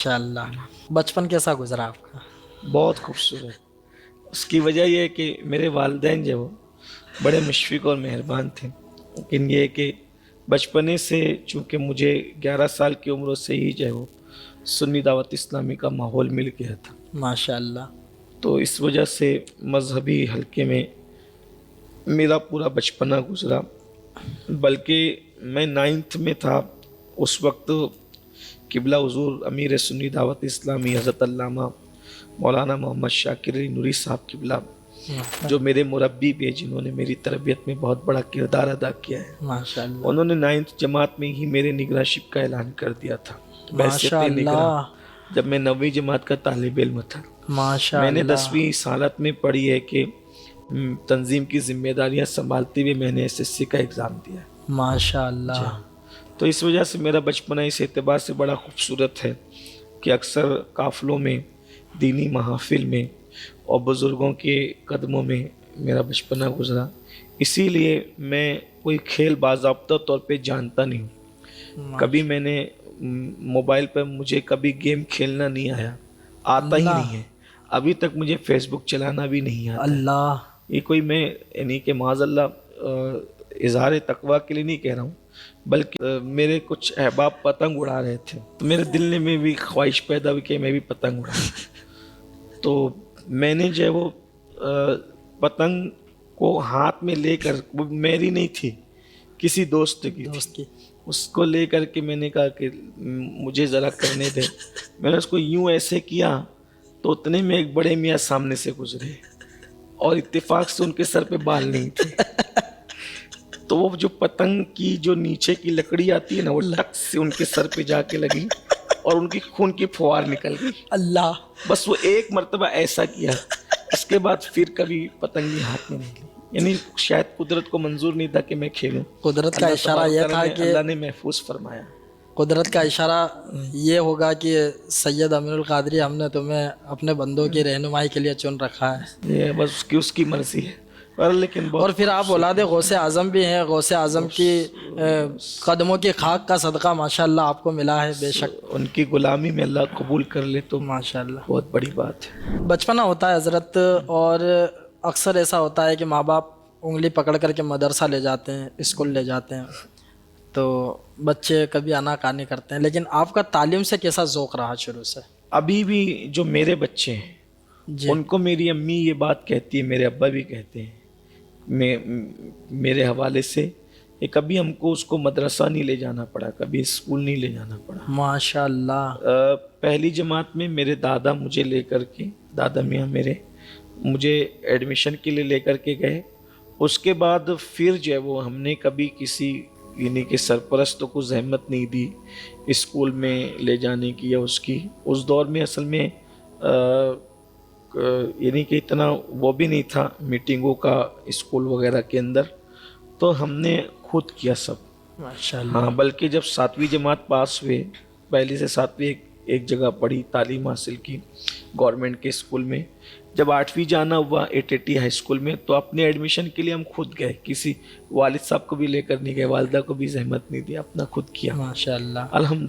माशाल्लाह। बचपन कैसा गुजरा आपका؟ बहुत खूबसूरत। उसकी वजह यह है कि मेरे वालिदैन जो वो बड़े मुशफ़िक़ और मेहरबान थे, लेकिन ये है कि बचपने से चूँकि मुझे 11 साल की उम्र से ही जो है वो सुन्नी दावत इस्लामी का माहौल मिल गया था, माशाल्लाह। तो इस वजह से मजहबी हलके में मेरा पूरा बचपना गुजरा। बल्कि मैं 9th में था उस वक्त किबला हुज़ूर अमीर सुन्नी दावत इस्लामी हज़रत अल्लामा मौलाना मोहम्मद शाकिर अली नूरी साहब किबला, जो मेरे मुरब्बी भी हैं, जिन्होंने मेरी तरबियत में बहुत बड़ा किरदार अदा किया है, माशाल्लाह। उन्होंने 9th जमात में ही मेरे निगराशिप का ऐलान कर दिया था, बैसियत निगरां, माशाल्लाह। जब मैं 9वीं जमात का तालिब इल्म था। मैंने माशाल्लाह। 10वीं सालत में पढ़ी है कि तंजीम की जिम्मेदारियां संभालते हुए मैंने एसएससी का एग्ज़ाम दिया है। जी माशाल्लाह। हाँ, तो इस वजह से मेरा बचपना इस एतबार से बड़ा खूबसूरत है कि अक्सर काफ़िलों में, दीनी महफ़िल में और बुज़ुर्गों के कदमों में मेरा बचपना गुजरा। इसीलिए मैं कोई खेल बाज़ाब्ता तौर पे जानता नहीं हूँ। कभी मैंने मोबाइल पर मुझे कभी गेम खेलना नहीं आया, आता ही अल्लाह। नहीं है। अभी तक मुझे फेसबुक चलाना भी नहीं आता है। अल्लाह। ये कोई मैं यानी कि माज़अल्लाह इज़हार तकवा के लिए नहीं कह रहा हूँ, बल्कि मेरे कुछ अहबाब पतंग उड़ा रहे थे, तो मेरे दिल में भी ख्वाहिश पैदा हुई कि मैं भी पतंग उड़ाऊँ। तो मैंने जो है वो पतंग को हाथ में लेकर, वो मेरी नहीं थी, किसी दोस्त की थी, उसको लेकर के मैंने कहा कि मुझे ज़रा करने दे। मैंने उसको यूँ ऐसे किया तो उतने में एक बड़े मियाँ सामने से गुजरे और इत्तेफाक से उनके सर पे बाल नहीं थे, तो वो जो पतंग की जो नीचे की लकड़ी आती है ना, वो टक से उनके सर पे जाके लगी और उनकी खून की फुहार निकल गई। अल्लाह। बस वो एक मर्तबा ऐसा किया, उसके बाद फिर कभी पतंगी हाथ में नहीं ली। यानी शायद कुदरत को मंजूर नहीं था कि मैं खेलूं। कुदरत का इशारा यह था कि अल्लाह ने महफूज फरमाया। कुदरत का इशारा ये होगा कि सैयद अमीरुल कादरी, हमने तुम्हें अपने बंदों की रहनुमाई के लिए चुन रखा है। ये बस उसकी मर्जी है। पर लेकिन और फिर आप औलाद गौसे आज़म भी हैं। गौसे आज़म की कदमों की खाक का सदका माशाल्लाह आपको मिला है। बेशक उनकी गुलामी में अल्लाह कबूल कर ले तो माशाल्लाह बहुत बड़ी बात है। बचपना होता है हज़रत, और अक्सर ऐसा होता है कि माँ बाप उंगली पकड़ करके मदरसा ले जाते हैं, स्कूल ले जाते हैं, तो बच्चे कभी आनाकानी करते हैं, लेकिन आपका तालीम से कैसा ज़ौक़ रहा शुरू से? अभी भी जो मेरे बच्चे हैं उनको मेरी अम्मी ये बात कहती है, मेरे अब्बा भी कहते हैं मेरे हवाले से कि कभी हमको उसको मदरसा नहीं ले जाना पड़ा, कभी स्कूल नहीं ले जाना पड़ा। माशाल्लाह। पहली जमात में मेरे दादा मुझे लेकर के, दादा मियाँ मेरे, मुझे एडमिशन के लिए लेकर के गए। उसके बाद फिर जो है वो हमने कभी किसी यानी कि सरपरस्त को जहमत नहीं दी स्कूल में ले जाने की या उसकी। उस दौर में असल में यानी कि इतना वो भी नहीं था मीटिंगों का स्कूल वगैरह के अंदर, तो हमने खुद किया सब। माशाल्लाह। हाँ, बल्कि जब 7वीं जमात पास हुए, पहली से 7वीं एक जगह पढ़ी, तालीम हासिल की गवर्नमेंट के स्कूल में। जब 8वीं जाना हुआ एटीटी हाई स्कूल में, तो अपने एडमिशन के लिए हम खुद गए, किसी वालिद साहब को भी लेकर नहीं गए, वालिदा को भी जहमत नहीं दी, अपना खुद किया। माशाल्लाह। अल्हम्दुलिल्लाह।